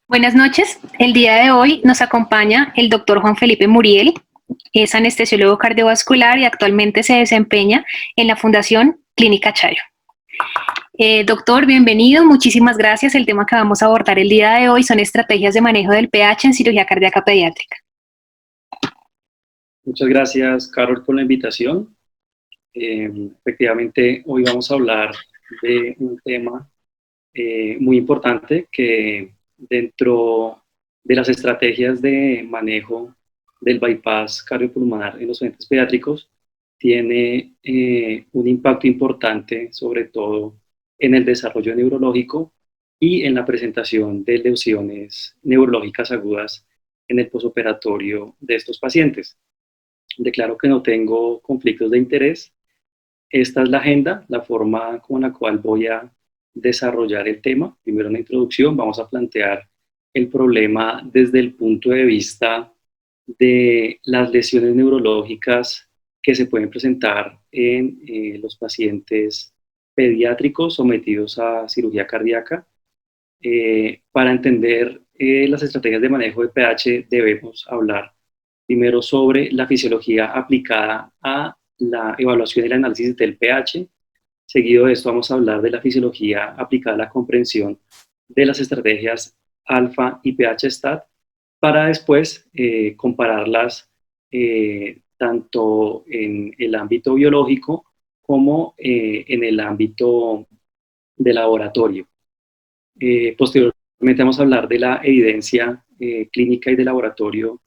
Buenas noches. El día de hoy nos acompaña el doctor Juan Felipe Muriel. Es anestesiólogo cardiovascular y actualmente se desempeña en la Fundación Clínica Chayo. Doctor, bienvenido. Muchísimas gracias. El tema que vamos a abordar el día de hoy son estrategias de manejo del pH en cirugía cardíaca pediátrica. Muchas gracias, Carol, por la invitación. Efectivamente, hoy vamos a hablar de un tema muy importante que dentro de las estrategias de manejo del bypass cardiopulmonar en los pacientes pediátricos tiene un impacto importante, sobre todo en el desarrollo neurológico y en la presentación de lesiones neurológicas agudas en el posoperatorio de estos pacientes. Declaro que no tengo conflictos de interés. Esta es la agenda, la forma con la cual voy a desarrollar el tema. Primero, una introducción, vamos a plantear el problema desde el punto de vista de las lesiones neurológicas que se pueden presentar en los pacientes pediátricos sometidos a cirugía cardíaca. Para entender las estrategias de manejo de pH debemos hablar primero sobre la fisiología aplicada a la evaluación y el análisis del pH. Seguido de esto vamos a hablar de la fisiología aplicada a la comprensión de las estrategias alfa y pH-STAT para después compararlas tanto en el ámbito biológico como en el ámbito de laboratorio. Posteriormente vamos a hablar de la evidencia clínica y de laboratorio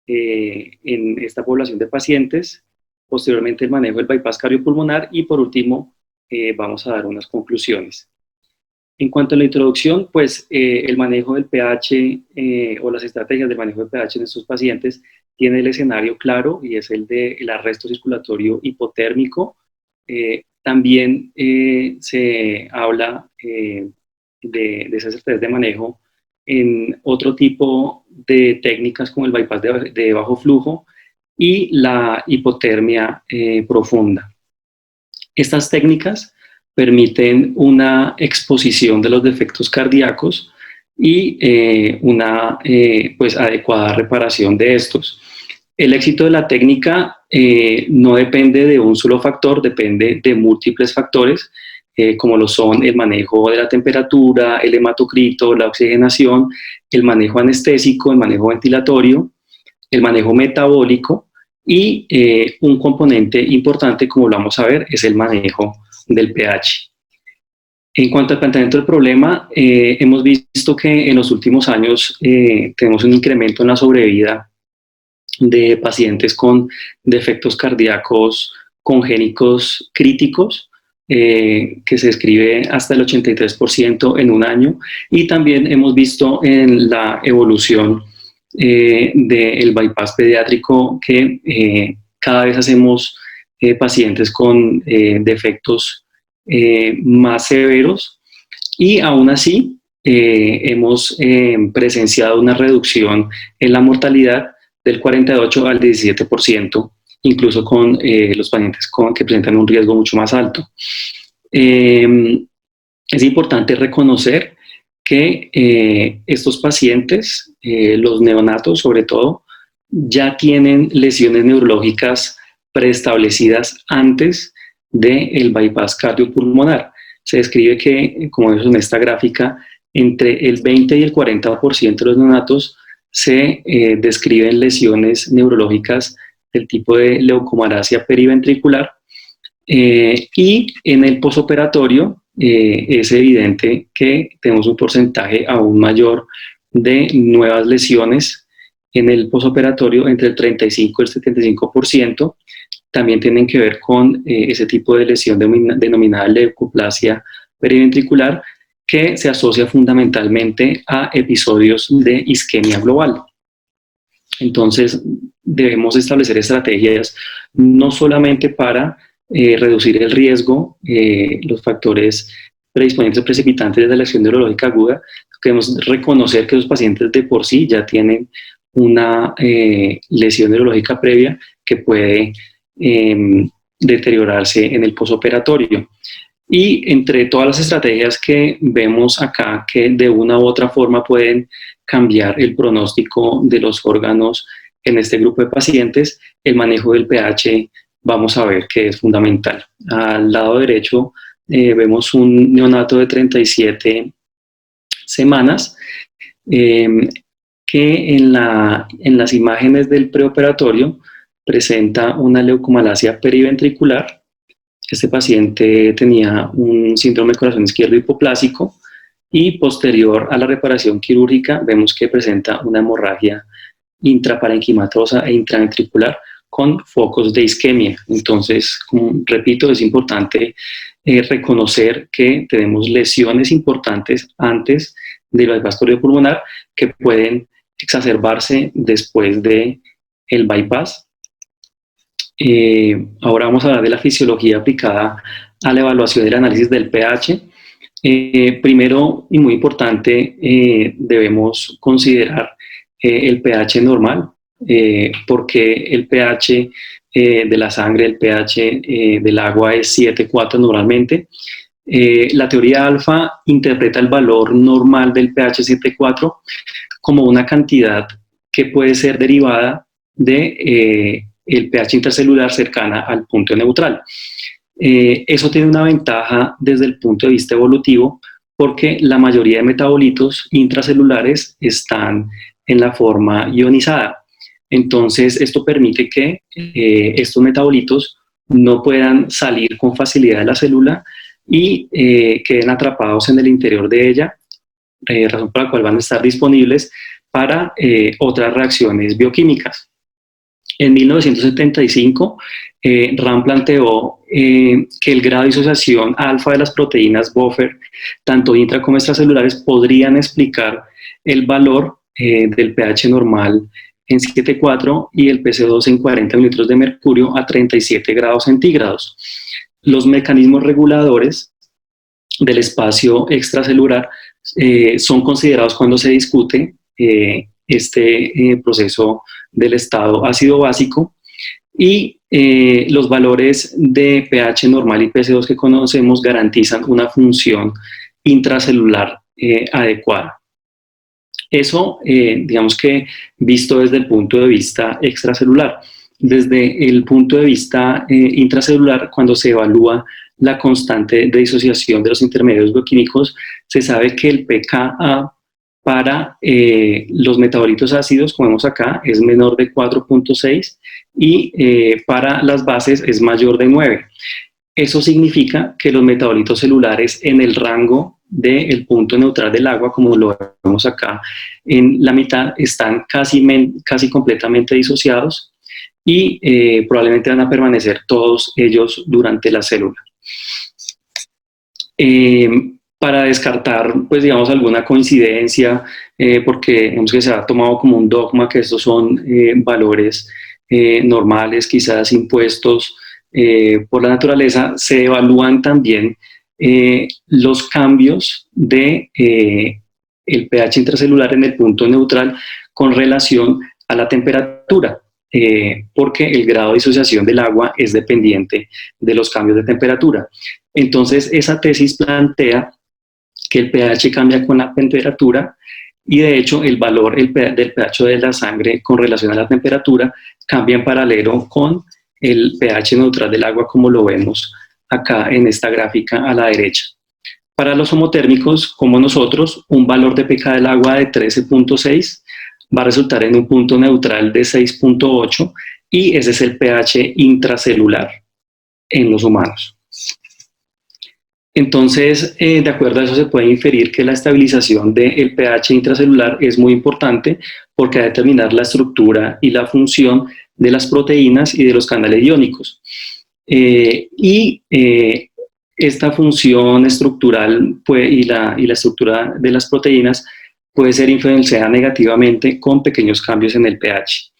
en esta población de pacientes, posteriormente el manejo del bypass cardiopulmonar y por último vamos a dar unas conclusiones. En cuanto a la introducción, pues el manejo del pH o las estrategias de manejo del pH en estos pacientes tiene el escenario claro y es el del arresto circulatorio hipotérmico. También se habla de esas estrategias de manejo en otro tipo de técnicas como el bypass de bajo flujo y la hipotermia profunda. Estas técnicas permiten una exposición de los defectos cardíacos y una pues, adecuada reparación de estos. El éxito de la técnica no depende de un solo factor, depende de múltiples factores, como lo son el manejo de la temperatura, el hematocrito, la oxigenación, el manejo anestésico, el manejo ventilatorio, el manejo metabólico y un componente importante, como lo vamos a ver, es el manejo del pH. En cuanto al planteamiento del problema, hemos visto que en los últimos años tenemos un incremento en la sobrevida de pacientes con defectos cardíacos congénitos críticos, que se describe hasta el 83% en un año, y también hemos visto en la evolución del bypass pediátrico que cada vez hacemos pacientes con defectos más severos y aún así hemos presenciado una reducción en la mortalidad del 48 al 17%, incluso con los pacientes que presentan un riesgo mucho más alto. Es importante reconocer que estos pacientes, los neonatos sobre todo, ya tienen lesiones neurológicas preestablecidas antes del bypass cardiopulmonar. Se describe que, como vemos en esta gráfica, entre el 20 y el 40% de los neonatos se describen lesiones neurológicas del tipo de leucomalacia periventricular y en el posoperatorio es evidente que tenemos un porcentaje aún mayor de nuevas lesiones en el posoperatorio, entre el 35 y el 75%. También tienen que ver con ese tipo de lesión denominada leucoplasia periventricular, que se asocia fundamentalmente a episodios de isquemia global. Entonces, debemos establecer estrategias no solamente para reducir el riesgo, los factores predisponentes o precipitantes de la lesión neurológica aguda. Debemos reconocer que los pacientes de por sí ya tienen una lesión neurológica previa que puede deteriorarse en el posoperatorio. Y entre todas las estrategias que vemos acá, que de una u otra forma pueden cambiar el pronóstico de los órganos en este grupo de pacientes, el manejo del pH vamos a ver que es fundamental. Al lado derecho vemos un neonato de 37 semanas que en las imágenes del preoperatorio presenta una leucomalacia periventricular. Este paciente tenía un síndrome de corazón izquierdo hipoplásico y posterior a la reparación quirúrgica vemos que presenta una hemorragia intraparenquimatosa e intraventricular con focos de isquemia. Entonces, como repito, es importante reconocer que tenemos lesiones importantes antes del bypass cardiopulmonar que pueden exacerbarse después del bypass. Ahora vamos a hablar de la fisiología aplicada a la evaluación del análisis del pH. Primero y muy importante, debemos considerar el pH normal, porque el pH de la sangre, el pH del agua es 7,4 normalmente. La teoría alfa interpreta el valor normal del pH 7,4 como una cantidad que puede ser derivada de el pH intracelular cercana al punto neutral. Eso tiene una ventaja desde el punto de vista evolutivo porque la mayoría de metabolitos intracelulares están en la forma ionizada. Entonces, esto permite que estos metabolitos no puedan salir con facilidad de la célula y queden atrapados en el interior de ella, razón por la cual van a estar disponibles para otras reacciones bioquímicas. En 1975, Ram planteó que el grado de disociación alfa de las proteínas buffer, tanto intra como extracelulares, podrían explicar el valor del pH normal en 7,4 y el PC2 en 40 mililitros de mercurio a 37 grados centígrados. Los mecanismos reguladores del espacio extracelular son considerados cuando se discute este proceso del estado ácido básico y los valores de pH normal y PC2 que conocemos garantizan una función intracelular adecuada. Eso, digamos que visto desde el punto de vista extracelular. Desde el punto de vista intracelular, cuando se evalúa la constante de disociación de los intermedios bioquímicos, se sabe que el pKa para los metabolitos ácidos, como vemos acá, es menor de 4,6 y para las bases es mayor de 9. Eso significa que los metabolitos celulares en el rango del punto neutral del agua, como lo vemos acá en la mitad, están casi completamente disociados y probablemente van a permanecer todos ellos durante la célula. Para descartar, pues digamos, alguna coincidencia, porque digamos que se ha tomado como un dogma que estos son valores normales, quizás impuestos por la naturaleza, se evalúan también los cambios de el pH intracelular en el punto neutral con relación a la temperatura, porque el grado de disociación del agua es dependiente de los cambios de temperatura. Entonces, esa tesis plantea que el pH cambia con la temperatura y de hecho el valor del pH de la sangre con relación a la temperatura cambia en paralelo con el pH neutral del agua, como lo vemos acá en esta gráfica a la derecha. Para los homotérmicos, como nosotros, un valor de pK del agua de 13,6 va a resultar en un punto neutral de 6,8 y ese es el pH intracelular en los humanos. Entonces, de acuerdo a eso se puede inferir que la estabilización del pH intracelular es muy importante porque va a determinar la estructura y la función de las proteínas y de los canales iónicos. Esta función estructural y la estructura de las proteínas puede ser influenciada negativamente con pequeños cambios en el pH.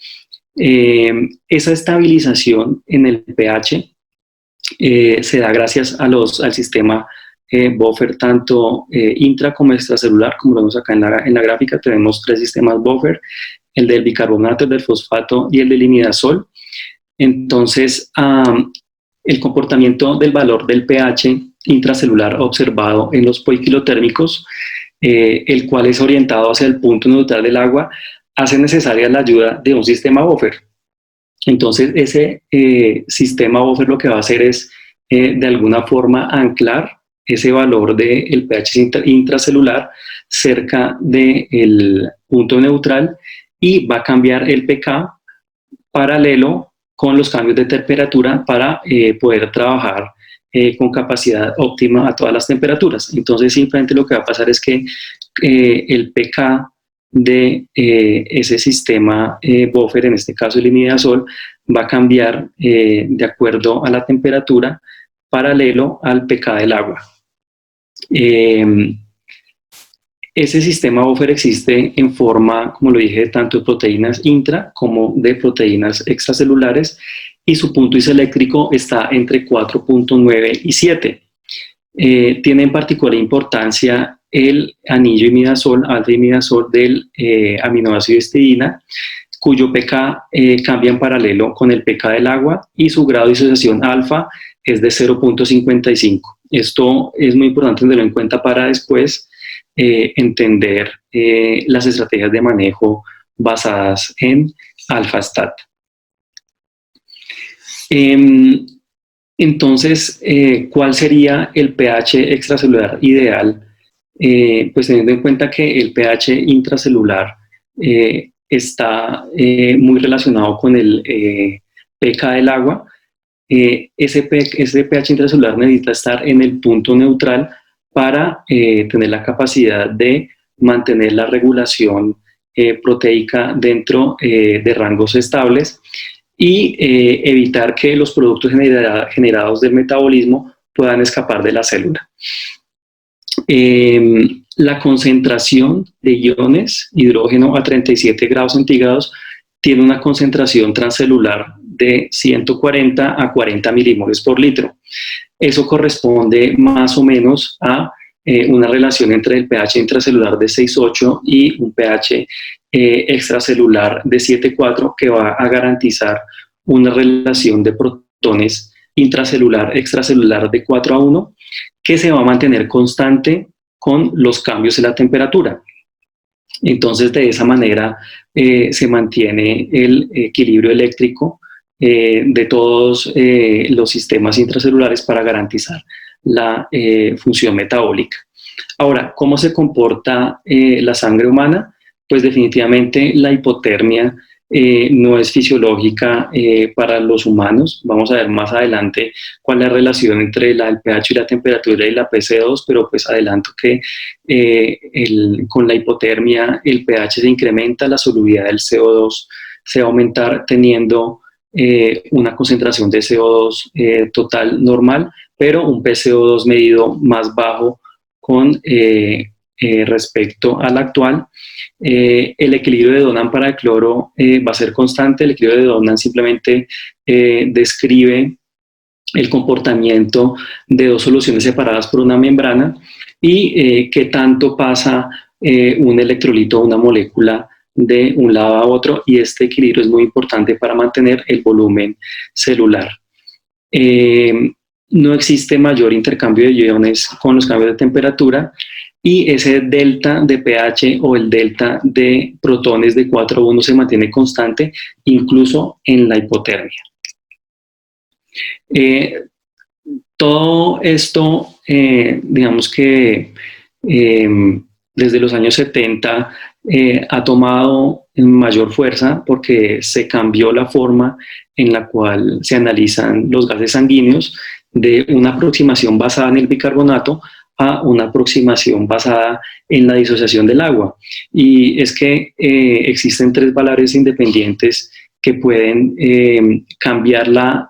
Esa estabilización en el pH se da gracias al sistema buffer, tanto intra como extracelular, como lo vemos acá en la gráfica. Tenemos 3 sistemas buffer, el del bicarbonato, el del fosfato y el del imidazol. Entonces, el comportamiento del valor del pH intracelular observado en los poiquilotérmicos, el cual es orientado hacia el punto neutral del agua, hace necesaria la ayuda de un sistema buffer. Entonces, ese sistema buffer lo que va a hacer es, de alguna forma, anclar ese valor del pH intracelular cerca del punto neutral y va a cambiar el pK paralelo con los cambios de temperatura para poder trabajar con capacidad óptima a todas las temperaturas. Entonces, simplemente lo que va a pasar es que el pK de ese sistema buffer, en este caso el imidazol, va a cambiar de acuerdo a la temperatura paralelo al pK del agua. Ese sistema buffer existe en forma, como lo dije, tanto de proteínas intra como de proteínas extracelulares, y su punto isoeléctrico está entre 4.9 y 7. Tiene en particular importancia el anillo imidazol, alfa-imidazol del aminoácido histidina, cuyo pK cambia en paralelo con el pK del agua y su grado de disociación alfa es de 0.55. Esto es muy importante tenerlo en cuenta para después entender las estrategias de manejo basadas en alfa-stat. Entonces, ¿cuál sería el pH extracelular ideal? Pues teniendo en cuenta que el pH intracelular está muy relacionado con el pK del agua, ese pH intracelular necesita estar en el punto neutral para tener la capacidad de mantener la regulación proteica dentro de rangos estables y evitar que los productos generados del metabolismo puedan escapar de la célula. La concentración de iones hidrógeno a 37 grados centígrados tiene una concentración transcelular de 140 a 40 milimoles por litro. Eso corresponde más o menos a una relación entre el pH intracelular de 6.8 y un pH extracelular de 7.4, que va a garantizar una relación de protones intracelular-extracelular de 4 a 1, que se va a mantener constante con los cambios en la temperatura. Entonces, de esa manera se mantiene el equilibrio eléctrico de todos los sistemas intracelulares para garantizar la función metabólica. Ahora, ¿cómo se comporta la sangre humana? Pues definitivamente la hipotermia no es fisiológica para los humanos. Vamos a ver más adelante cuál es la relación entre el pH y la temperatura y la PC2, pero pues adelanto que con la hipotermia el pH se incrementa, la solubilidad del CO2 se va a aumentar teniendo una concentración de CO2 total normal, pero un PCO2 medido más bajo con respecto al actual. El equilibrio de Donan para el cloro va a ser constante. El equilibrio de Donan simplemente describe el comportamiento de dos soluciones separadas por una membrana y qué tanto pasa un electrolito o una molécula de un lado a otro, y este equilibrio es muy importante para mantener el volumen celular. No existe mayor intercambio de iones con los cambios de temperatura, y ese delta de pH o el delta de protones de 4 a 1 se mantiene constante incluso en la hipotermia. Todo esto, digamos que desde los años 70 ha tomado mayor fuerza porque se cambió la forma en la cual se analizan los gases sanguíneos, de una aproximación basada en el bicarbonato a una aproximación basada en la disociación del agua. Y es que existen tres valores independientes que pueden cambiar la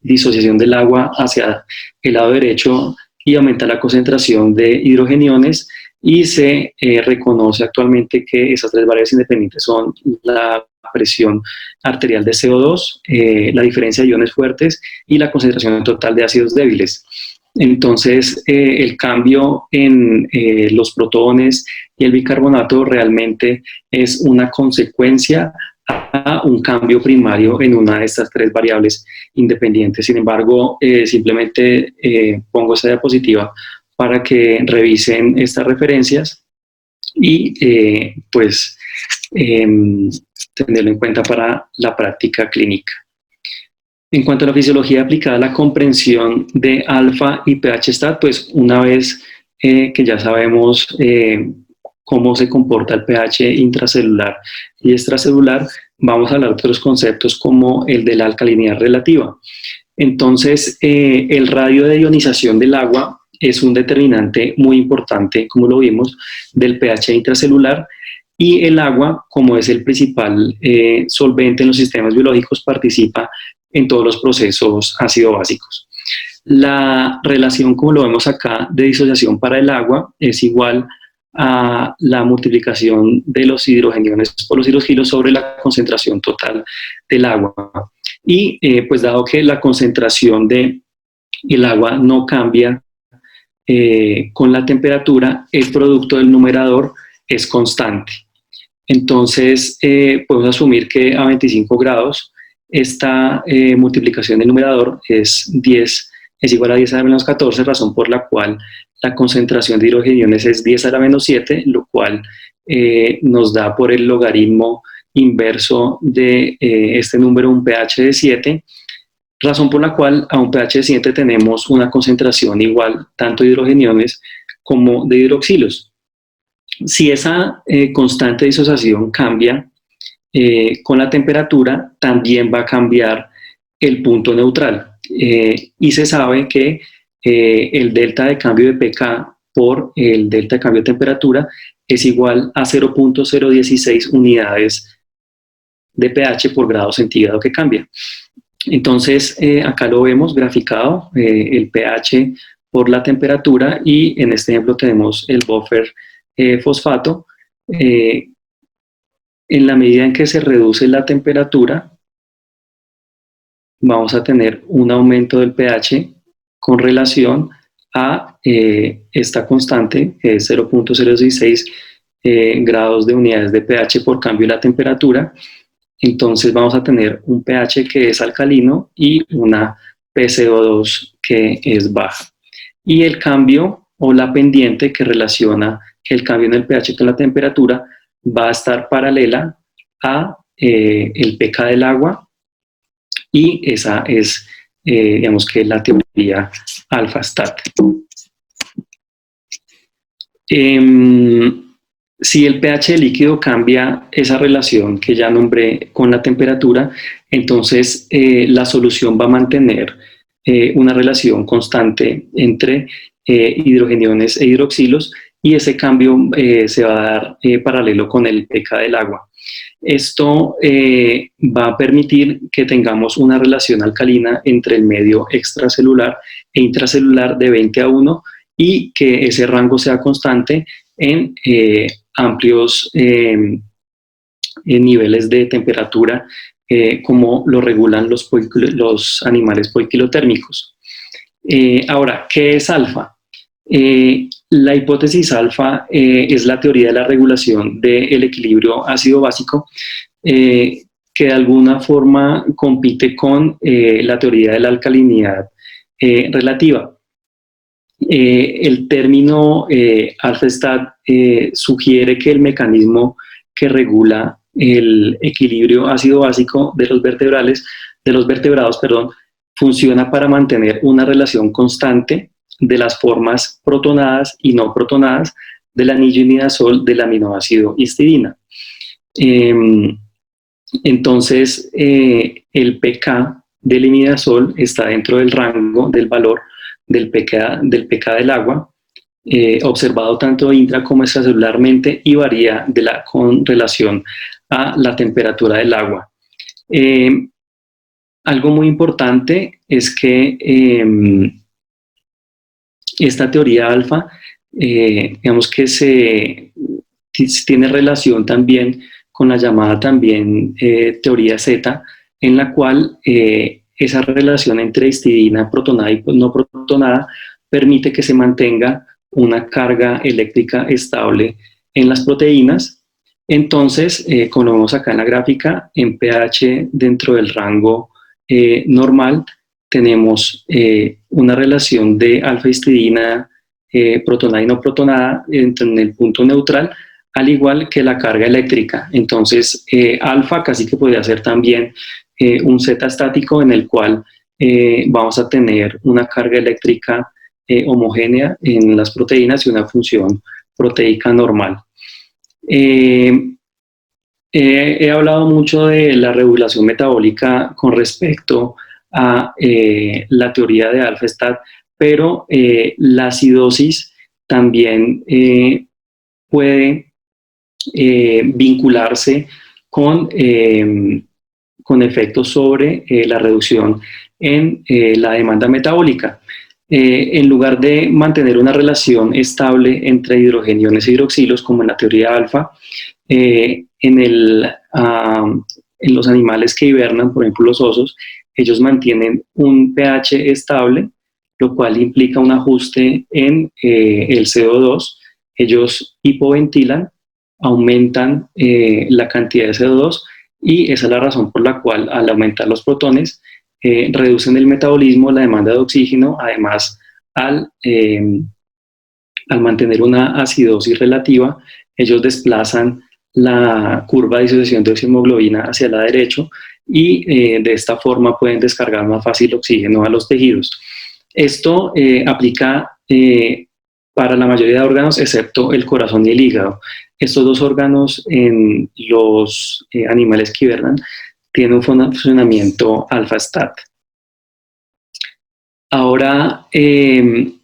disociación del agua hacia el lado derecho y aumentar la concentración de hidrogeniones, y se reconoce actualmente que esas tres variables independientes son la presión arterial de CO2, la diferencia de iones fuertes y la concentración total de ácidos débiles. Entonces, el cambio en los protones y el bicarbonato realmente es una consecuencia a un cambio primario en una de estas tres variables independientes. Sin embargo, simplemente pongo esta diapositiva para que revisen estas referencias y pues tenerlo en cuenta para la práctica clínica. En cuanto a la fisiología aplicada a la comprensión de alfa y pH-stat, pues una vez que ya sabemos cómo se comporta el pH intracelular y extracelular, vamos a hablar de otros conceptos como el de la alcalinidad relativa. Entonces, el radio de ionización del agua es un determinante muy importante, como lo vimos, del pH intracelular, y el agua, como es el principal solvente en los sistemas biológicos, participa en todos los procesos ácido-básicos. La relación, como lo vemos acá, de disociación para el agua es igual a la multiplicación de los hidrogeniones por los hidroxilos sobre la concentración total del agua. Y pues dado que la concentración del agua no cambia con la temperatura, el producto del numerador es constante. Entonces podemos asumir que a 25 grados esta multiplicación del numerador es igual a 10 a la menos 14, razón por la cual la concentración de hidrogeniones es 10 a la menos 7, lo cual nos da por el logaritmo inverso de este número un pH de 7, razón por la cual a un pH de 7 tenemos una concentración igual tanto de hidrogeniones como de hidroxilos. Si esa constante de disociación cambia con la temperatura, también va a cambiar el punto neutral. Y se sabe que el delta de cambio de pK por el delta de cambio de temperatura es igual a 0.016 unidades de pH por grado centígrado que cambia. Entonces, acá lo vemos graficado, el pH por la temperatura, y en este ejemplo tenemos el buffer fosfato. En la medida en que se reduce la temperatura, vamos a tener un aumento del pH con relación a esta constante, que es 0.016 grados de unidades de pH por cambio de la temperatura. Entonces vamos a tener un pH que es alcalino y una PCO2 que es baja. Y el cambio o la pendiente que relaciona el cambio en el pH con la temperatura va a estar paralela a el pK del agua, y esa es, digamos que la teoría alfa-stat. Si el pH líquido cambia esa relación que ya nombré con la temperatura, entonces la solución va a mantener una relación constante entre hidrogeniones e hidroxilos, y ese cambio se va a dar paralelo con el pK del agua. Esto va a permitir que tengamos una relación alcalina entre el medio extracelular e intracelular de 20 a 1, y que ese rango sea constante en amplios niveles de temperatura, como lo regulan los animales poikilotérmicos. Ahora, ¿qué es alfa? La hipótesis alfa es la teoría de la regulación del equilibrio ácido-básico, que de alguna forma compite con la teoría de la alcalinidad relativa. El término alfa-stat sugiere que el mecanismo que regula el equilibrio ácido-básico de los vertebrados, funciona para mantener una relación constante de las formas protonadas y no protonadas del anillo imidazol del aminoácido histidina. Entonces, el pK del imidazol está dentro del rango del valor del pK del agua, observado tanto intra como extracelularmente, y varía con relación a la temperatura del agua. Algo muy importante es que esta teoría alfa, digamos que tiene relación también con la llamada también teoría Z, en la cual esa relación entre histidina protonada y no protonada permite que se mantenga una carga eléctrica estable en las proteínas, Entonces, como lo vemos acá en la gráfica, en pH dentro del rango normal tenemos una relación de alfa-histidina protonada y no protonada en el punto neutral, al igual que la carga eléctrica. Entonces, alfa casi que podría ser también un zeta estático en el cual vamos a tener una carga eléctrica homogénea en las proteínas y una función proteica normal. He hablado mucho de la regulación metabólica con respecto a la teoría de alfa-stat, pero la acidosis también puede vincularse con efectos sobre la reducción en la demanda metabólica. En lugar de mantener una relación estable entre hidrogeniones e hidroxilos, como en la teoría alfa, en los animales que hibernan, por ejemplo los osos, ellos mantienen un pH estable, lo cual implica un ajuste en el CO2. Ellos hipoventilan, aumentan la cantidad de CO2 y esa es la razón por la cual al aumentar los protones reducen el metabolismo, la demanda de oxígeno, además al mantener una acidosis relativa, ellos desplazan la curva de disociación de oximoglobina hacia la derecha y de esta forma pueden descargar más fácil oxígeno a los tejidos. Esto aplica para la mayoría de órganos excepto el corazón y el hígado. Estos dos órganos en los animales que hibernan tienen un funcionamiento alfa-stat. Ahora, en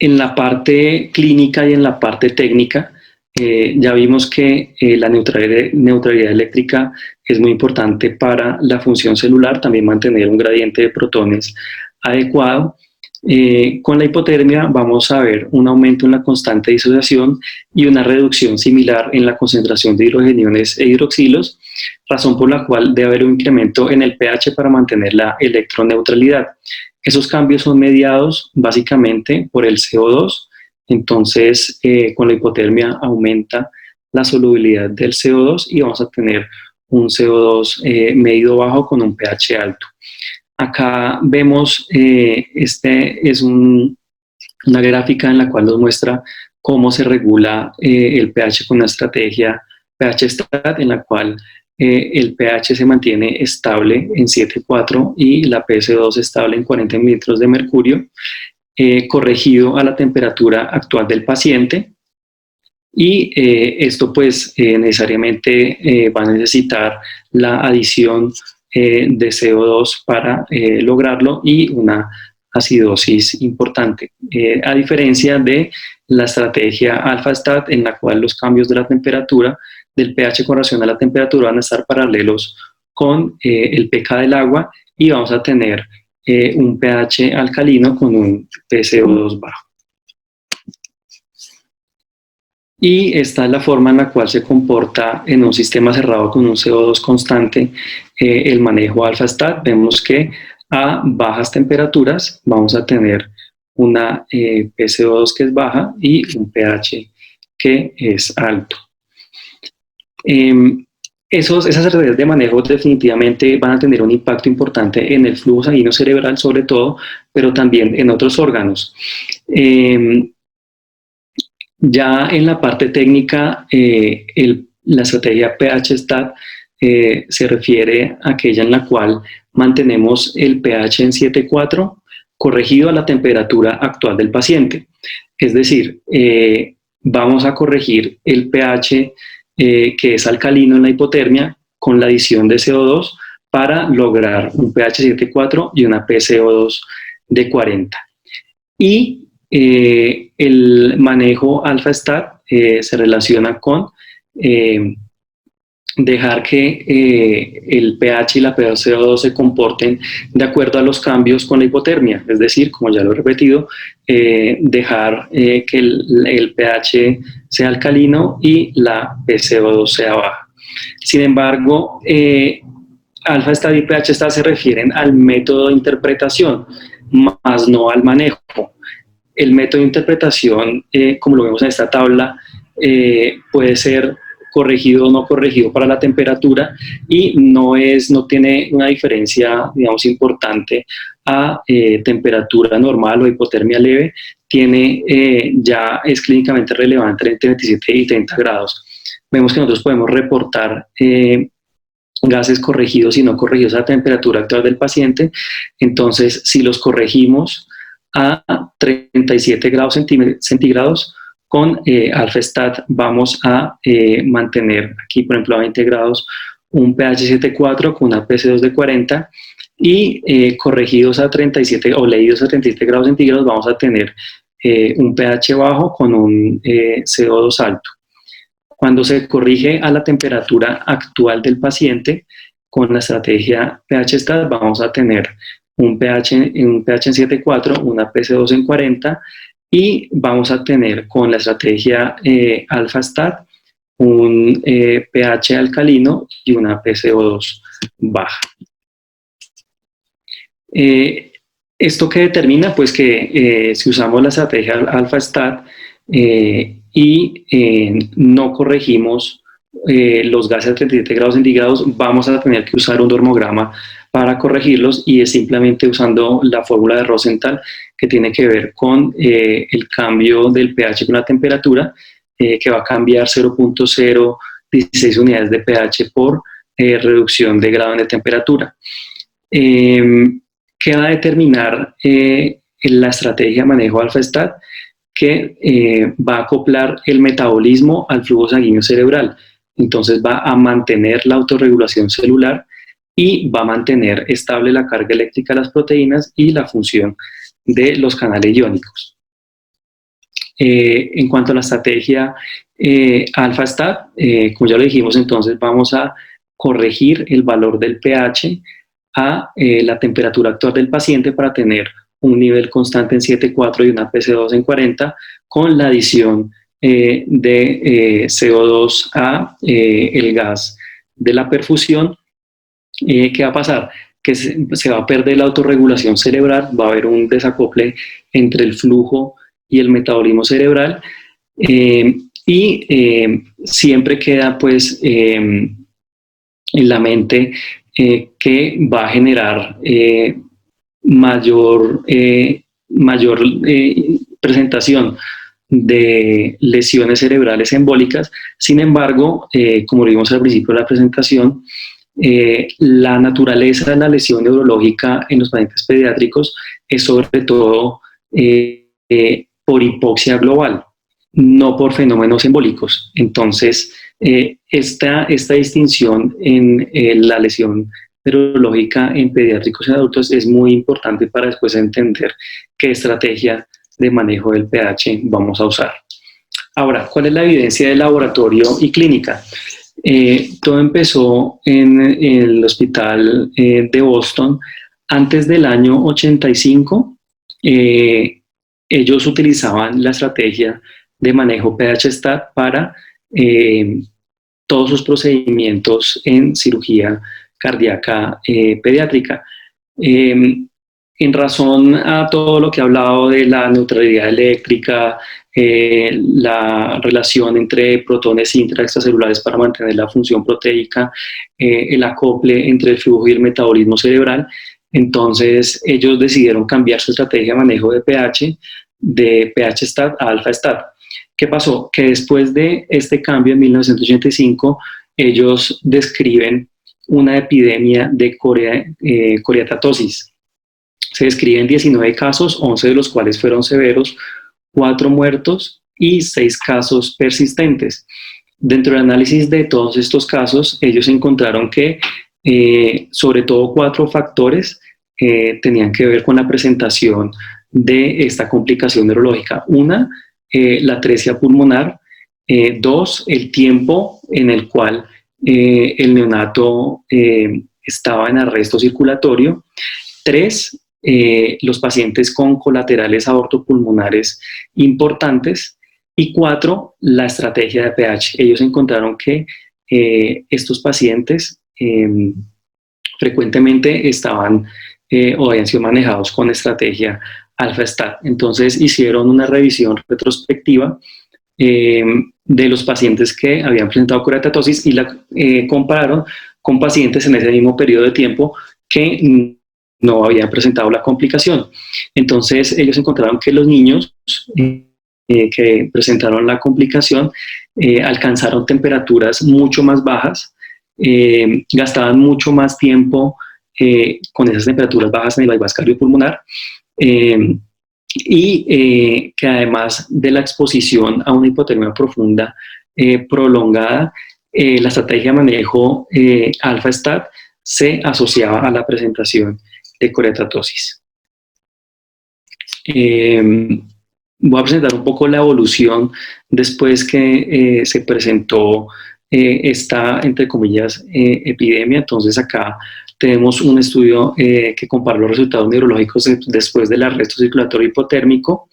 la parte clínica y en la parte técnica, ya vimos que la neutralidad eléctrica es muy importante para la función celular, también mantener un gradiente de protones adecuado. Con la hipotermia vamos a ver un aumento en la constante de disociación y una reducción similar en la concentración de hidrogeniones e hidroxilos, razón por la cual debe haber un incremento en el pH para mantener la electroneutralidad. Esos cambios son mediados básicamente por el CO2, entonces con la hipotermia aumenta la solubilidad del CO2 y vamos a tener un CO2 medido bajo con un pH alto. Acá vemos, este es una gráfica en la cual nos muestra cómo se regula el pH con una estrategia pH-stat, en la cual el pH se mantiene estable en 7,4 y la PCO2 estable en 40 mililitros de mercurio, corregido a la temperatura actual del paciente. Y esto pues necesariamente va a necesitar la adición de CO2 para lograrlo y una acidosis importante, a diferencia de la estrategia alfa-stat en la cual los cambios de la temperatura del pH con relación a la temperatura van a estar paralelos con el pK del agua y vamos a tener un pH alcalino con un PCO2 bajo. Y esta es la forma en la cual se comporta en un sistema cerrado con un CO2 constante el manejo alfa-stat. Vemos que a bajas temperaturas vamos a tener una PCO2 que es baja y un pH que es alto. Esas estrategias de manejo definitivamente van a tener un impacto importante en el flujo sanguíneo cerebral sobre todo, pero también en otros órganos. Ya en la parte técnica, la estrategia pH-stat se refiere a aquella en la cual mantenemos el pH en 7,4 corregido a la temperatura actual del paciente. Es decir, vamos a corregir el pH que es alcalino en la hipotermia con la adición de CO2 para lograr un pH 7,4 y una PCO2 de 40. Y el manejo alfa-stat se relaciona con dejar que el pH y la PCO2 se comporten de acuerdo a los cambios con la hipotermia, es decir, como ya lo he repetido, dejar que el pH sea alcalino y la PCO2 sea baja. Sin embargo, alfa-stat y pH-stat se refieren al método de interpretación, más no al manejo. El método de interpretación, como lo vemos en esta tabla, puede ser corregido o no corregido para la temperatura y no tiene una diferencia, digamos, importante a temperatura normal o hipotermia leve, ya es clínicamente relevante entre 27 y 30 grados. Vemos que nosotros podemos reportar gases corregidos y no corregidos a la temperatura actual del paciente. Entonces, si los corregimos a 37 grados centígrados con alfa-stat, vamos a mantener aquí, por ejemplo, a 20 grados, un pH 7.4 con una PC2 de 40, y corregidos a 37 o leídos a 37 grados centígrados vamos a tener un pH bajo con un CO2 alto. Cuando se corrige a la temperatura actual del paciente, con la estrategia pH-stat vamos a tener un pH en 7.4, una PC2 en 40, y vamos a tener con la estrategia alfa-stat un pH alcalino y una PC2 baja. ¿Esto qué determina? Pues que si usamos la estrategia alfa-stat y no corregimos los gases a 37 grados centígrados, vamos a tener que usar un normograma para corregirlos, y es simplemente usando la fórmula de Rosenthal, que tiene que ver con el cambio del pH con la temperatura, que va a cambiar 0.016 unidades de pH por reducción de grado de temperatura. ¿Qué va a determinar la estrategia de manejo alfa-stat? Que va a acoplar el metabolismo al flujo sanguíneo cerebral. Entonces va a mantener la autorregulación celular y va a mantener estable la carga eléctrica de las proteínas y la función de los canales iónicos. En cuanto a la estrategia alfa-stat, como ya lo dijimos, entonces vamos a corregir el valor del pH a la temperatura actual del paciente para tener un nivel constante en 7.4 y una PC2 en 40, con la adición de CO2 a el gas de la perfusión. ¿Qué va a pasar? Que se va a perder la autorregulación cerebral, va a haber un desacople entre el flujo y el metabolismo cerebral, y siempre queda pues en la mente que va a generar mayor presentación de lesiones cerebrales embólicas. Sin embargo, como vimos al principio de la presentación, la naturaleza de la lesión neurológica en los pacientes pediátricos es sobre todo por hipoxia global, no por fenómenos embólicos. Entonces, esta distinción en la lesión neurológica en pediátricos y adultos es muy importante para después entender qué estrategia de manejo del pH vamos a usar. Ahora, ¿cuál es la evidencia de laboratorio y clínica? Todo empezó en el hospital de Boston antes del año 85. Ellos utilizaban la estrategia de manejo pH-stat para todos sus procedimientos en cirugía cardíaca pediátrica. En razón a todo lo que he hablado de la neutralidad eléctrica, la relación entre protones intraextracelulares para mantener la función proteica, el acople entre el flujo y el metabolismo cerebral, entonces ellos decidieron cambiar su estrategia de manejo de pH, de pH-stat a alfa-stat. ¿Qué pasó? Que después de este cambio en 1985, ellos describen una epidemia de coreatatosis. Se describen 19 casos, 11 de los cuales fueron severos, 4 muertos y 6 casos persistentes. Dentro del análisis de todos estos casos, ellos encontraron que sobre todo 4 factores tenían que ver con la presentación de esta complicación neurológica. Una, la atresia pulmonar. 2, el tiempo en el cual el neonato estaba en arresto circulatorio. 3, los pacientes con colaterales aortopulmonares importantes. Y 4, la estrategia de pH. Ellos encontraron que estos pacientes frecuentemente estaban o habían sido manejados con estrategia alfa-stat. Entonces hicieron una revisión retrospectiva de los pacientes que habían presentado coreatatosis y la compararon con pacientes en ese mismo periodo de tiempo que no habían presentado la complicación. Entonces ellos encontraron que los niños que presentaron la complicación alcanzaron temperaturas mucho más bajas, gastaban mucho más tiempo con esas temperaturas bajas en el bypass cardiopulmonar, y que además de la exposición a una hipotermia profunda prolongada, la estrategia de manejo alfa-stat se asociaba a la presentación de coreatatosis. Voy a presentar un poco la evolución después que se presentó esta, entre comillas, epidemia. Entonces acá tenemos un estudio que compara los resultados neurológicos después del arresto circulatorio hipotérmico.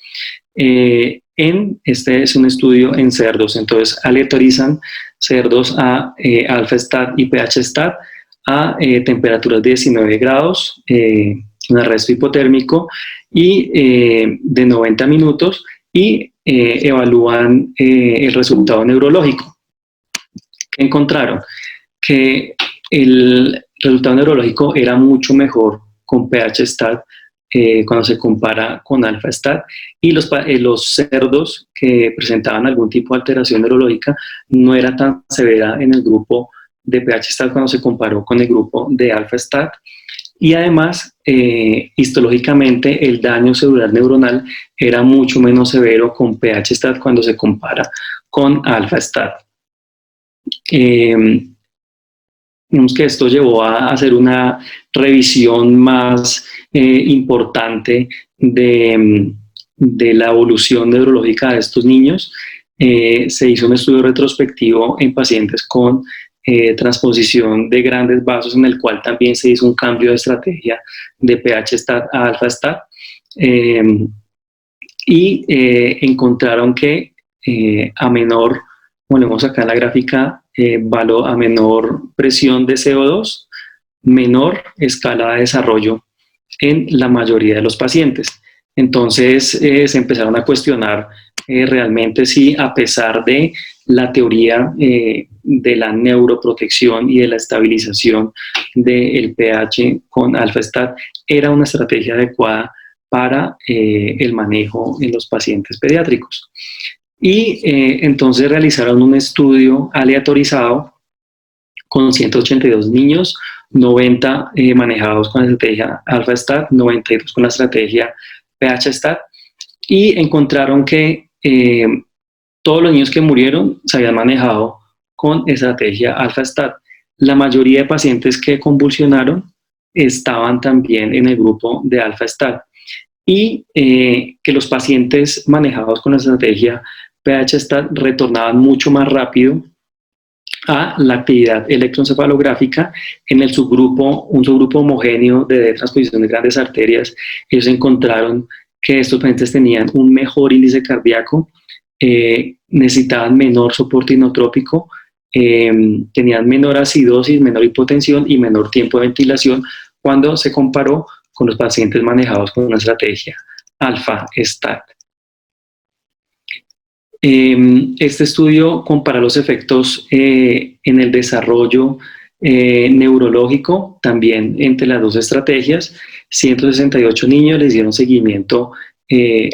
Este es un estudio en cerdos, entonces aleatorizan cerdos a alfa-stat y pH-stat a temperaturas de 19 grados, un arresto hipotérmico y de 90 minutos, y evalúan el resultado neurológico. ¿Qué encontraron? Que el resultado neurológico era mucho mejor con pH-stat cuando se compara con alfa-stat, y los cerdos que presentaban algún tipo de alteración neurológica no era tan severa en el grupo de pH-stat cuando se comparó con el grupo de alfa-stat. Y además, histológicamente, el daño celular neuronal era mucho menos severo con pH-stat cuando se compara con alfa-stat. Vemos que esto llevó a hacer una revisión más importante de la evolución neurológica de estos niños. Se hizo un estudio retrospectivo en pacientes con transposición de grandes vasos, en el cual también se hizo un cambio de estrategia de pH-stat a alfa-stat, y encontraron que a menor, como vemos acá en la gráfica, a menor presión de CO2, menor escala de desarrollo en la mayoría de los pacientes. Entonces se empezaron a cuestionar realmente si, a pesar de la teoría de la neuroprotección y de la estabilización del pH con alfa-stat, era una estrategia adecuada para el manejo en los pacientes pediátricos. Y entonces realizaron un estudio aleatorizado con 182 niños, 90 manejados con la estrategia alfa-stat, 92 con la estrategia pH-stat, y encontraron que todos los niños que murieron se habían manejado con estrategia alfa-stat. La mayoría de pacientes que convulsionaron estaban también en el grupo de alfa-stat, y que los pacientes manejados con la estrategia pH-stat retornaban mucho más rápido a la actividad electroencefalográfica en el subgrupo, un subgrupo homogéneo de transposición de grandes arterias. Ellos encontraron que estos pacientes tenían un mejor índice cardíaco, necesitaban menor soporte inotrópico, tenían menor acidosis, menor hipotensión y menor tiempo de ventilación cuando se comparó con los pacientes manejados con una estrategia alfa-stat. Este estudio compara los efectos en el desarrollo neurológico también entre las dos estrategias. 168 niños les dieron seguimiento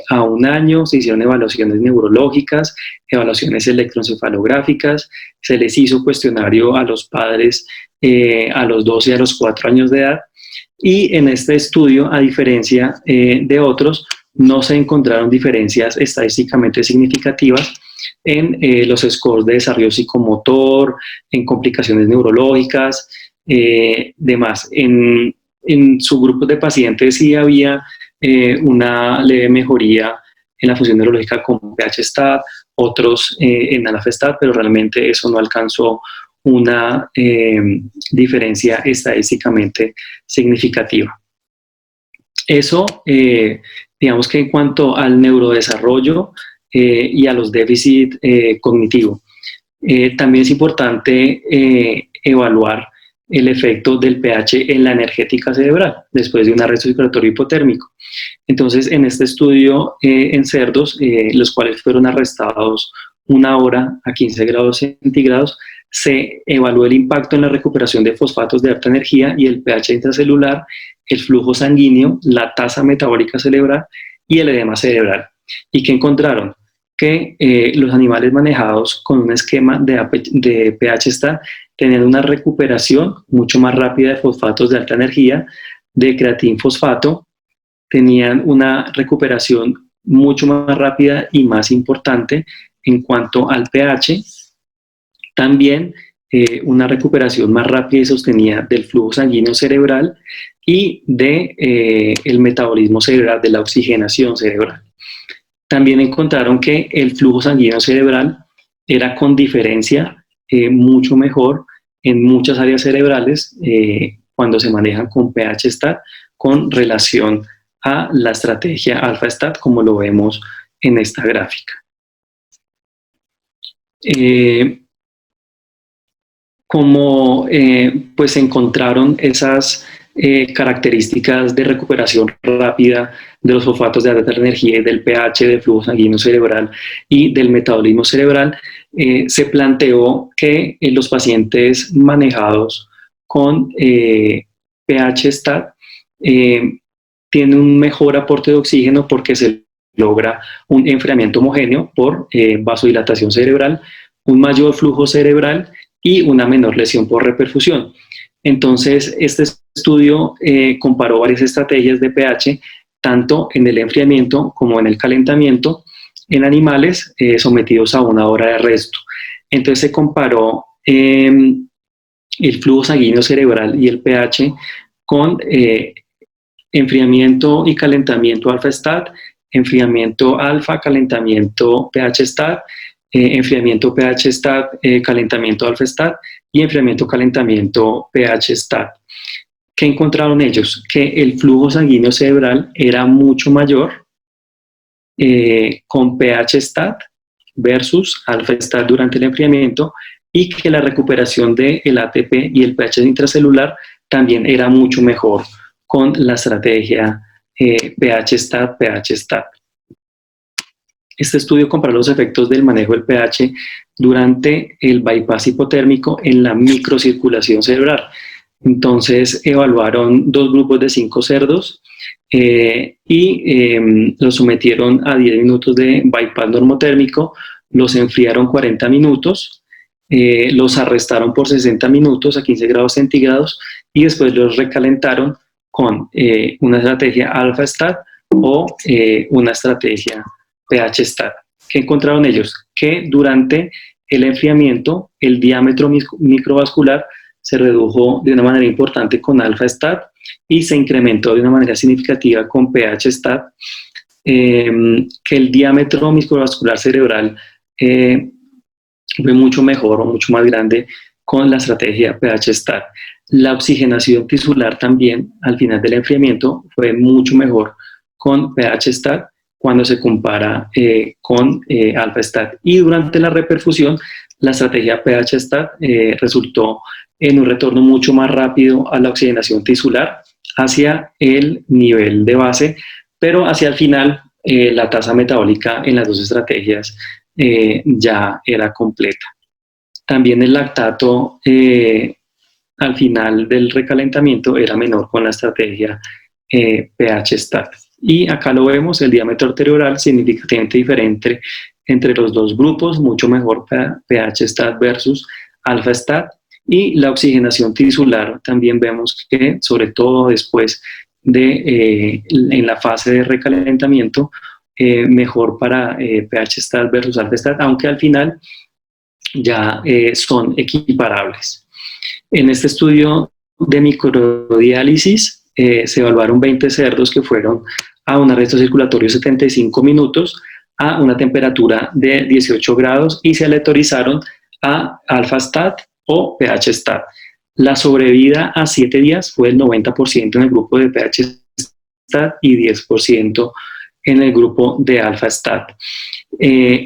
a un año, se hicieron evaluaciones neurológicas, evaluaciones electroencefalográficas, se les hizo cuestionario a los padres a los 12 y a los 4 años de edad, y en este estudio, a diferencia de otros, no se encontraron diferencias estadísticamente significativas en los scores de desarrollo psicomotor, en complicaciones neurológicas, demás. En subgrupos de pacientes sí había una leve mejoría en la función neurológica con pH-stat, otros en alfa-stat, pero realmente eso no alcanzó una diferencia estadísticamente significativa. Eso, digamos que en cuanto al neurodesarrollo y a los déficits cognitivos. También es importante evaluar el efecto del pH en la energética cerebral después de un arresto circulatorio hipotérmico. Entonces, en este estudio en cerdos, los cuales fueron arrestados una hora a 15 grados centígrados, se evaluó el impacto en la recuperación de fosfatos de alta energía y el pH intracelular, el flujo sanguíneo, la tasa metabólica cerebral y el edema cerebral. ¿Y qué encontraron? Que los animales manejados con un esquema de pH-STAT tenían una recuperación mucho más rápida de fosfatos de alta energía, de creatinfosfato, tenían una recuperación mucho más rápida y más importante en cuanto al pH, también una recuperación más rápida y sostenida del flujo sanguíneo cerebral y de el metabolismo cerebral, de la oxigenación cerebral. También encontraron que el flujo sanguíneo cerebral era con diferencia mucho mejor en muchas áreas cerebrales cuando se manejan con pH-STAT con relación a la estrategia alfa-STAT, como lo vemos en esta gráfica. Como pues encontraron esas características de recuperación rápida de los fosfatos de alta energía y del pH, del flujo sanguíneo cerebral y del metabolismo cerebral, se planteó que los pacientes manejados con pH-STAT tienen un mejor aporte de oxígeno porque se logra un enfriamiento homogéneo por vasodilatación cerebral, un mayor flujo cerebral y una menor lesión por reperfusión. Entonces, este estudio comparó varias estrategias de pH, tanto en el enfriamiento como en el calentamiento, en animales sometidos a una hora de resto. Entonces, se comparó el flujo sanguíneo cerebral y el pH con enfriamiento y calentamiento alfa-STAT, enfriamiento alfa, calentamiento pH-STAT, enfriamiento pH-STAT, calentamiento alfa-STAT y enfriamiento-calentamiento pH-STAT. ¿Qué encontraron ellos? Que el flujo sanguíneo cerebral era mucho mayor con pH-STAT versus alfa-STAT durante el enfriamiento y que la recuperación del ATP y el pH intracelular también era mucho mejor con la estrategia pH-STAT, pH-STAT. Este estudio comparó los efectos del manejo del pH durante el bypass hipotérmico en la microcirculación cerebral. Entonces evaluaron 2 grupos de 5 cerdos y los sometieron a 10 minutos de bypass normotérmico, los enfriaron 40 minutos, los arrestaron por 60 minutos a 15 grados centígrados y después los recalentaron con una estrategia alfa-STAT o una estrategia pH-STAT. ¿Qué encontraron ellos? Que durante el enfriamiento el diámetro microvascular se redujo de una manera importante con alfa-STAT y se incrementó de una manera significativa con pH-STAT, que el diámetro microvascular cerebral fue mucho mejor o mucho más grande con la estrategia pH-STAT. La oxigenación tisular también al final del enfriamiento fue mucho mejor con pH-STAT cuando se compara con alfa-STAT. Y durante la reperfusión, la estrategia pH-STAT resultó en un retorno mucho más rápido a la oxigenación tisular hacia el nivel de base, pero hacia el final la tasa metabólica en las dos estrategias ya era completa. También el lactato al final del recalentamiento era menor con la estrategia pH-STAT. Y acá lo vemos, el diámetro arterioral significativamente diferente entre los dos grupos, mucho mejor pH-STAT versus alfa-STAT. Y la oxigenación tisular también vemos que, sobre todo después de en la fase de recalentamiento, mejor para pH-STAT versus alfa-STAT, aunque al final ya son equiparables. En este estudio de microdiálisis se evaluaron 20 cerdos que fueron a un arresto circulatorio 75 minutos a una temperatura de 18 grados y se aleatorizaron a alfa-STAT o pH-STAT. La sobrevida a 7 días fue el 90% en el grupo de pH-STAT y 10% en el grupo de alfa-STAT.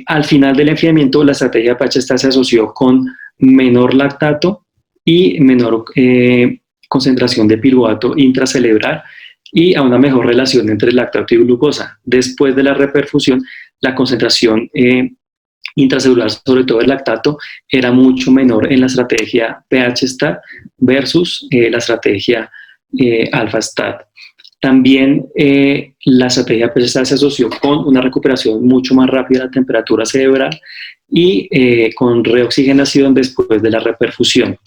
Al final del enfriamiento, la estrategia pH-STAT se asoció con menor lactato y menor concentración de piruvato intracerebral y a una mejor relación entre lactato y glucosa. Después de la reperfusión, la concentración intracelular, sobre todo el lactato, era mucho menor en la estrategia pH-STAT versus la estrategia alfa-STAT. También la estrategia pH-STAT se asoció con una recuperación mucho más rápida de la temperatura cerebral y con reoxigenación después de la reperfusión.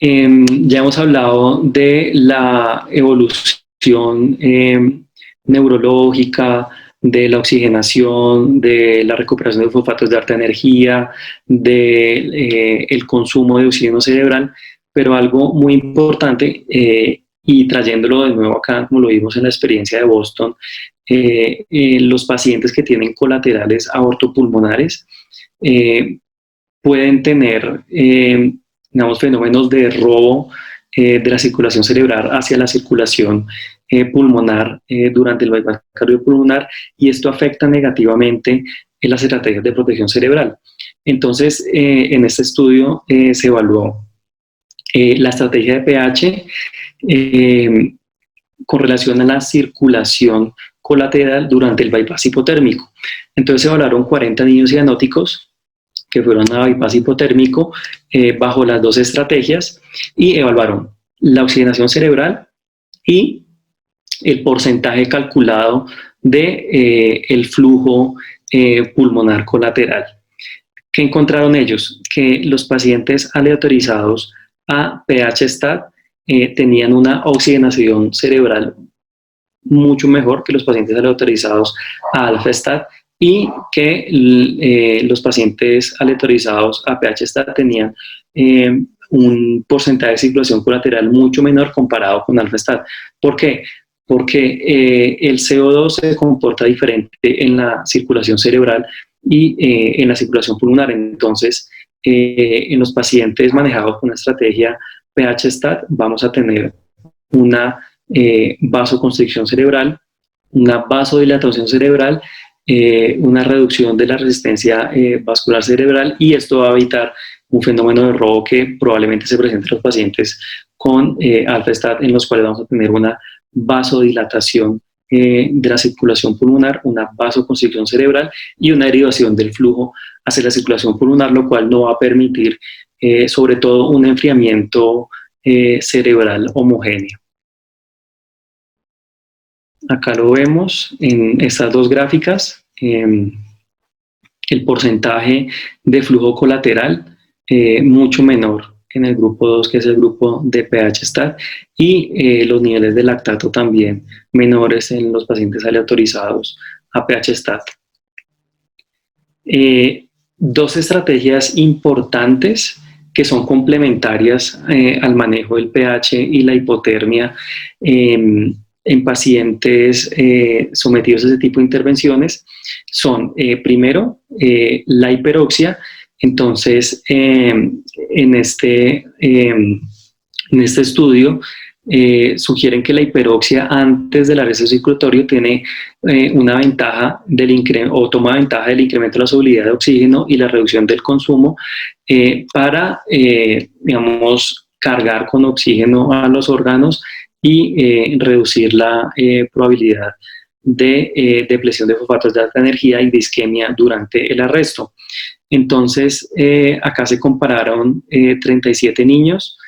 Ya hemos hablado de la evolución neurológica, de la oxigenación, de la recuperación de fosfatos de alta energía, del consumo de oxígeno cerebral, pero algo muy importante, y trayéndolo de nuevo acá, como lo vimos en la experiencia de Boston, los pacientes que tienen colaterales aortopulmonares pueden tener digamos, fenómenos de robo de la circulación cerebral hacia la circulación pulmonar durante el bypass cardiopulmonar, y esto afecta negativamente en las estrategias de protección cerebral. Entonces, en este estudio se evaluó la estrategia de pH con relación a la circulación colateral durante el bypass hipotérmico. Entonces se evaluaron 40 niños cianóticos que fueron a bypass hipotérmico bajo las dos estrategias, y evaluaron la oxigenación cerebral y el porcentaje calculado de el flujo pulmonar colateral. ¿Qué encontraron ellos? Que los pacientes aleatorizados a pH-STAT tenían una oxigenación cerebral mucho mejor que los pacientes aleatorizados a alfa-STAT, y que los pacientes aleatorizados a pH-STAT tenían un porcentaje de circulación colateral mucho menor comparado con alfa-STAT. ¿Por qué? Porque el CO2 se comporta diferente en la circulación cerebral y en la circulación pulmonar. Entonces, en los pacientes manejados con una estrategia pH-STAT vamos a tener una vasoconstricción cerebral, una vasodilatación cerebral, una reducción de la resistencia vascular cerebral, y esto va a evitar un fenómeno de robo que probablemente se presente en los pacientes con alfa-STAT, en los cuales vamos a tener una vasodilatación de la circulación pulmonar, una vasoconstricción cerebral y una derivación del flujo hacia la circulación pulmonar, lo cual no va a permitir sobre todo un enfriamiento cerebral homogéneo. Acá lo vemos en estas dos gráficas, el porcentaje de flujo colateral mucho menor en el grupo 2, que es el grupo de pH-STAT, y los niveles de lactato también menores en los pacientes aleatorizados a pH-STAT. Dos estrategias importantes que son complementarias al manejo del pH y la hipotermia en pacientes sometidos a ese tipo de intervenciones son, primero, la hiperoxia. Entonces, en este estudio sugieren que la hiperoxia antes del arresto circulatorio tiene una ventaja o toma ventaja del incremento de la solubilidad de oxígeno y la reducción del consumo para, digamos, cargar con oxígeno a los órganos y reducir la probabilidad de depresión de fosfatos de alta energía y de isquemia durante el arresto. Entonces, acá se compararon 37 niños.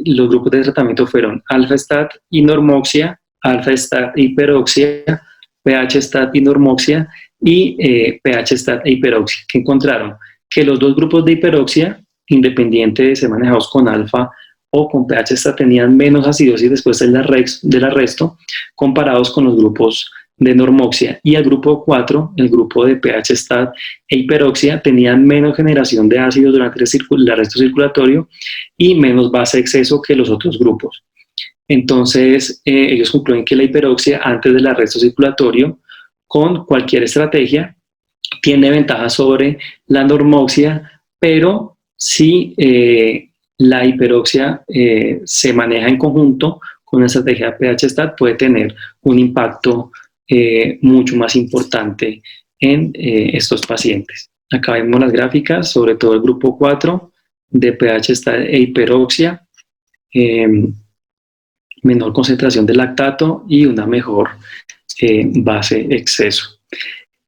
Los grupos de tratamiento fueron alfa-STAT y normoxia, alfa-STAT e hiperoxia, pH-STAT y normoxia, y pH-STAT e hiperoxia. ¿Qué encontraron? Que los dos grupos de hiperoxia, independiente de ser manejados con alfa o con pH-STAT, tenían menos acidosis después del arresto comparados con los grupos de normoxia, y el grupo 4, el grupo de pH-STAT e hiperoxia, tenían menos generación de ácidos durante el arresto circulatorio y menos base de exceso que los otros grupos. Entonces, ellos concluyen que la hiperoxia antes del arresto circulatorio, con cualquier estrategia, tiene ventaja sobre la normoxia, pero si la hiperoxia se maneja en conjunto con una estrategia pH-STAT, puede tener un impacto mucho más importante en estos pacientes. Acá vemos las gráficas, sobre todo el grupo 4 de pH-STAT e hiperoxia, menor concentración de lactato y una mejor base exceso.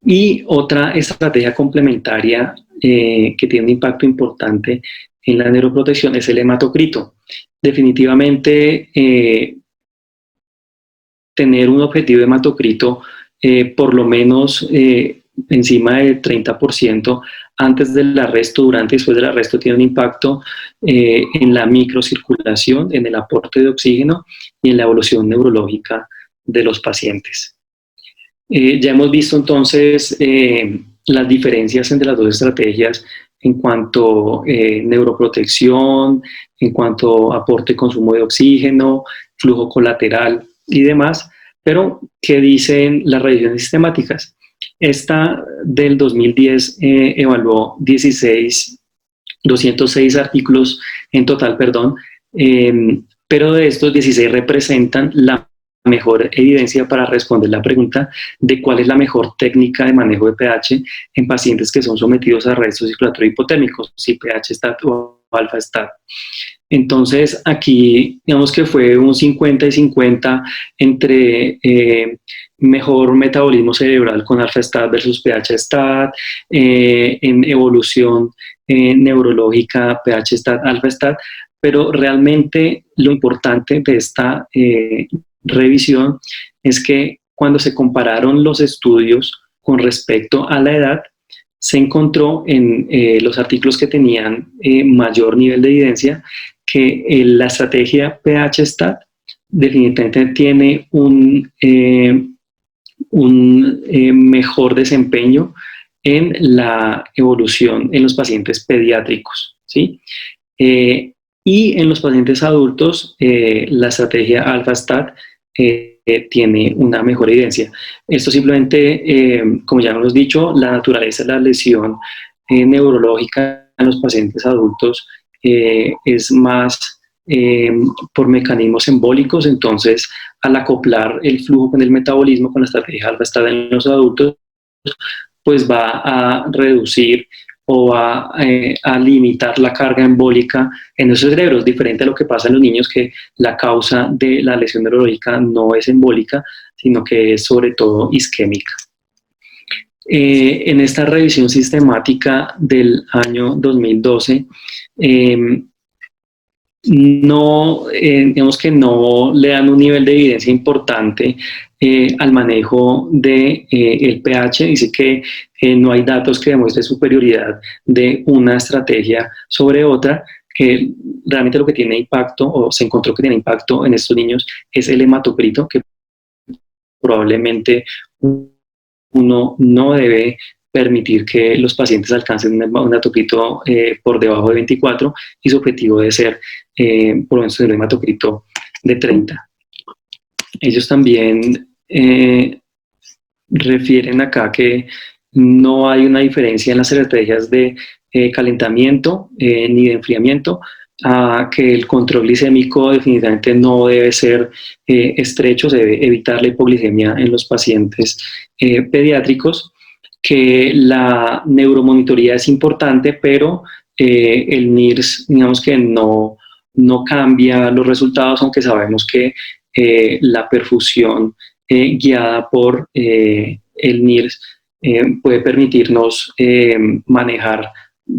Y otra estrategia complementaria que tiene un impacto importante en la neuroprotección es el hematocrito. Definitivamente tener un objetivo de hematocrito por lo menos encima del 30% antes del arresto, durante y después del arresto, tiene un impacto en la microcirculación, en el aporte de oxígeno y en la evolución neurológica de los pacientes. Ya hemos visto entonces las diferencias entre las dos estrategias en cuanto a neuroprotección, en cuanto a aporte y consumo de oxígeno, flujo colateral y demás, pero ¿qué dicen las revisiones sistemáticas? Esta del 2010 evaluó 206 artículos en total, perdón, pero de estos 16 representan la mejor evidencia para responder la pregunta de cuál es la mejor técnica de manejo de pH en pacientes que son sometidos a arresto circulatorio hipotérmico, si pH-stat o alfa-stat. Entonces, aquí digamos que fue un 50 y 50 entre mejor metabolismo cerebral con alfa-stat versus pH-stat, en evolución neurológica pH-stat, alfa-stat, pero realmente lo importante de esta revisión es que cuando se compararon los estudios con respecto a la edad, se encontró en los artículos que tenían mayor nivel de evidencia que la estrategia pH-stat definitivamente tiene un mejor desempeño en la evolución en los pacientes pediátricos, ¿sí? Y en los pacientes adultos, la estrategia alfa-stat tiene una mejor evidencia. Esto simplemente, como ya hemos dicho, la naturaleza de la lesión neurológica en los pacientes adultos es más por mecanismos embólicos. Entonces, al acoplar el flujo con el metabolismo con la estrategia alfa-stat en los adultos, pues va a reducir o a limitar la carga embólica en esos cerebros, diferente a lo que pasa en los niños, que la causa de la lesión neurológica no es embólica, sino que es sobre todo isquémica. En esta revisión sistemática del año 2012, digamos que no le dan un nivel de evidencia importante al manejo del pH. Dice que no hay datos que demuestren superioridad de una estrategia sobre otra, que realmente lo que tiene impacto, o se encontró que tiene impacto en estos niños, es el hematocrito, que probablemente uno no debe permitir que los pacientes alcancen un hematocrito por debajo de 24, y su objetivo debe ser por lo menos el hematocrito de 30. Ellos también refieren acá que no hay una diferencia en las estrategias de calentamiento ni de enfriamiento, que el control glicémico definitivamente no debe ser estrecho, se debe evitar la hipoglicemia en los pacientes pediátricos, que la neuromonitoría es importante, pero el NIRS, digamos que no cambia los resultados, aunque sabemos que la perfusión guiada por el NIRS puede permitirnos manejar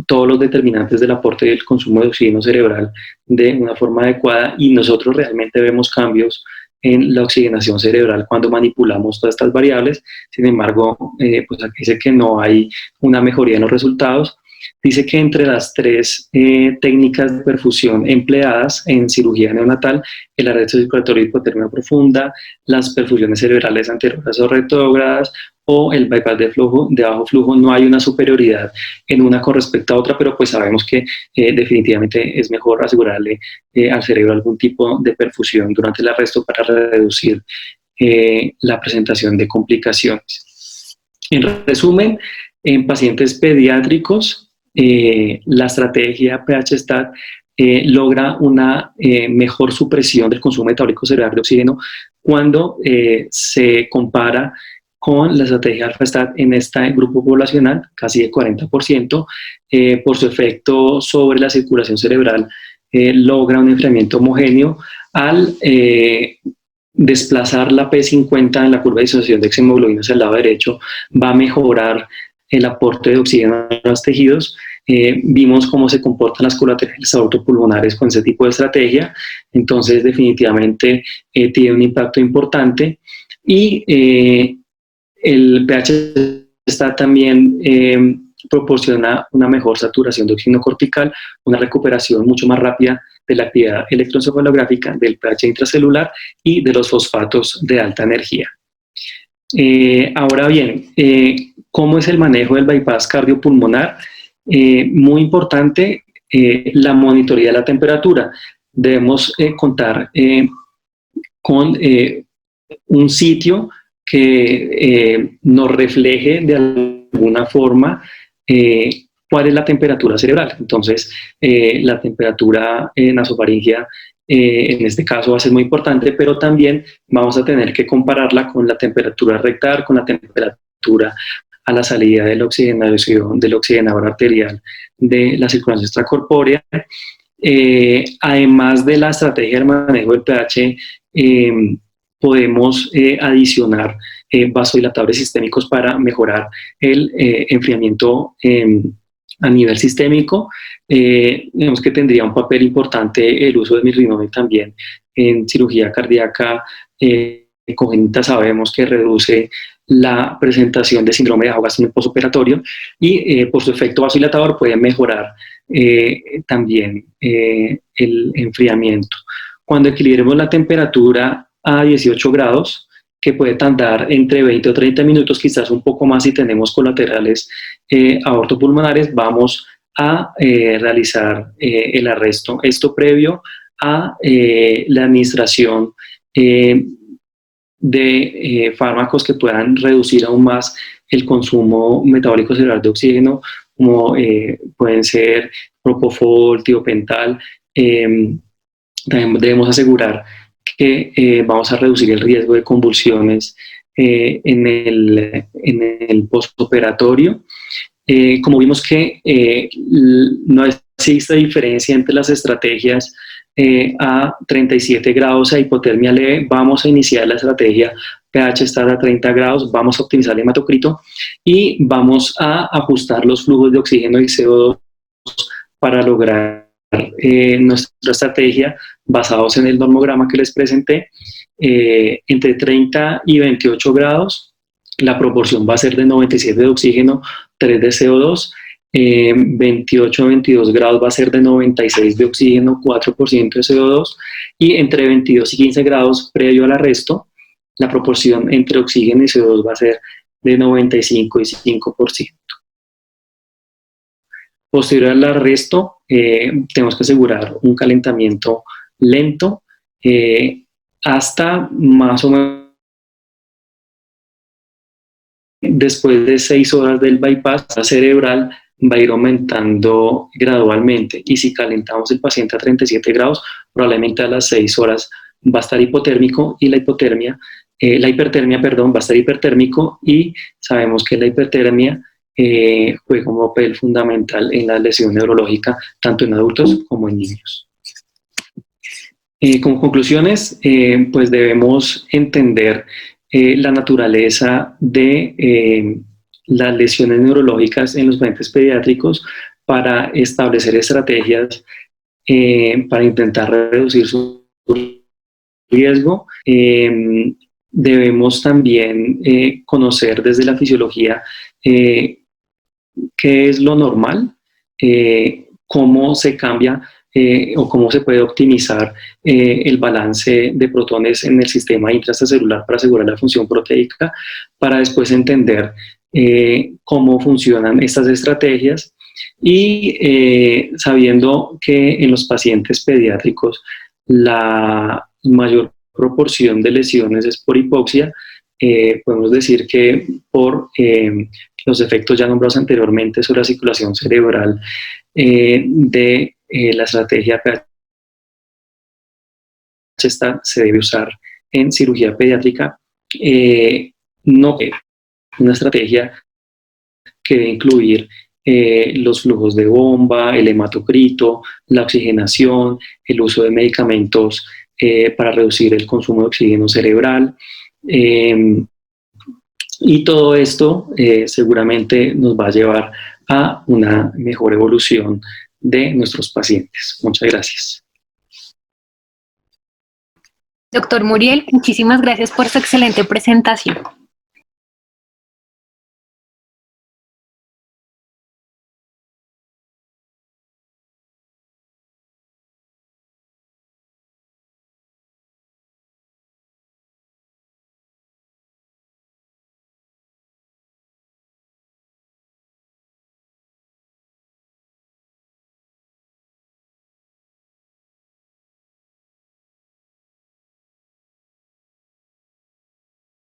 todos los determinantes del aporte y del consumo de oxígeno cerebral de una forma adecuada, y nosotros realmente vemos cambios en la oxigenación cerebral cuando manipulamos todas estas variables. Sin embargo, pues aquí dice que no hay una mejoría en los resultados. Dice que entre las tres técnicas de perfusión empleadas en cirugía neonatal, el arresto circulatorio hipotermia profunda, las perfusiones cerebrales anteroras o retrógradas o el bypass de bajo flujo, no hay una superioridad en una con respecto a otra, pero pues sabemos que definitivamente es mejor asegurarle al cerebro algún tipo de perfusión durante el arresto para reducir la presentación de complicaciones. En resumen, en pacientes pediátricos, la estrategia pH-stat logra una mejor supresión del consumo metabólico cerebral de oxígeno cuando se compara con la estrategia alfa-stat en este grupo poblacional, casi de 40%, por su efecto sobre la circulación cerebral, logra un enfriamiento homogéneo al desplazar la P50 en la curva de disociación de exhemoglobinas al lado derecho va a mejorar el aporte de oxígeno a los tejidos. Vimos cómo se comportan las colaterales aortopulmonares con ese tipo de estrategia, entonces definitivamente tiene un impacto importante. Y el pH está también proporciona una mejor saturación de oxígeno cortical, una recuperación mucho más rápida de la actividad electroencefalográfica, del pH intracelular y de los fosfatos de alta energía. Ahora bien, ¿cómo es el manejo del bypass cardiopulmonar? Muy importante, la monitoría de la temperatura. Debemos contar con un sitio que nos refleje de alguna forma cuál es la temperatura cerebral. Entonces, la temperatura nasofaringea en este caso va a ser muy importante, pero también vamos a tener que compararla con la temperatura rectal, con la temperatura a la salida de la oxigenación, del oxigenador arterial de la circulación extracorpórea. Además de la estrategia del manejo del pH, podemos adicionar vasodilatadores sistémicos para mejorar el enfriamiento a nivel sistémico. Vemos que tendría un papel importante el uso de mirrinone también en cirugía cardíaca congénita. Sabemos que reduce la presentación de síndrome de ahogas en el postoperatorio y por su efecto vasodilatador puede mejorar también el enfriamiento. Cuando equilibremos la temperatura a 18 grados, que puede tardar entre 20 o 30 minutos, quizás un poco más si tenemos colaterales aortopulmonares, vamos a realizar el arresto. Esto previo a la administración de fármacos que puedan reducir aún más el consumo metabólico cerebral de oxígeno, como pueden ser propofol, tiopental. También debemos asegurar que vamos a reducir el riesgo de convulsiones en el postoperatorio. Como vimos que no existe diferencia entre las estrategias a 37 grados a hipotermia leve, vamos a iniciar la estrategia pH estar a 30 grados, vamos a optimizar el hematocrito y vamos a ajustar los flujos de oxígeno y CO2 para lograr nuestra estrategia basados en el normograma que les presenté. Entre 30 y 28 grados la proporción va a ser de 97 de oxígeno, 3 de CO2. 28 a 22 grados va a ser de 96 de oxígeno, 4% de CO2, y entre 22 y 15 grados previo al arresto la proporción entre oxígeno y CO2 va a ser de 95 y 5%. Posterior al arresto, tenemos que asegurar un calentamiento lento hasta más o menos después de 6 horas del bypass cerebral va a ir aumentando gradualmente, y si calentamos el paciente a 37 grados, probablemente a las 6 horas va a estar hipotérmico y la hipertermia va a estar hipertérmico, y sabemos que la hipertermia juega un papel fundamental en la lesión neurológica tanto en adultos como en niños. Como conclusiones, pues debemos entender la naturaleza de las lesiones neurológicas en los pacientes pediátricos para establecer estrategias para intentar reducir su riesgo. Debemos también conocer desde la fisiología qué es lo normal, cómo se cambia o cómo se puede optimizar el balance de protones en el sistema intracelular para asegurar la función proteica, para después entender cómo funcionan estas estrategias, y sabiendo que en los pacientes pediátricos la mayor proporción de lesiones es por hipoxia, podemos decir que por los efectos ya nombrados anteriormente sobre la circulación cerebral de la estrategia pH se debe usar en cirugía pediátrica, no una estrategia que debe incluir los flujos de bomba, el hematocrito, la oxigenación, el uso de medicamentos para reducir el consumo de oxígeno cerebral. Y todo esto seguramente nos va a llevar a una mejor evolución de nuestros pacientes. Muchas gracias. Doctor Muriel, muchísimas gracias por su excelente presentación.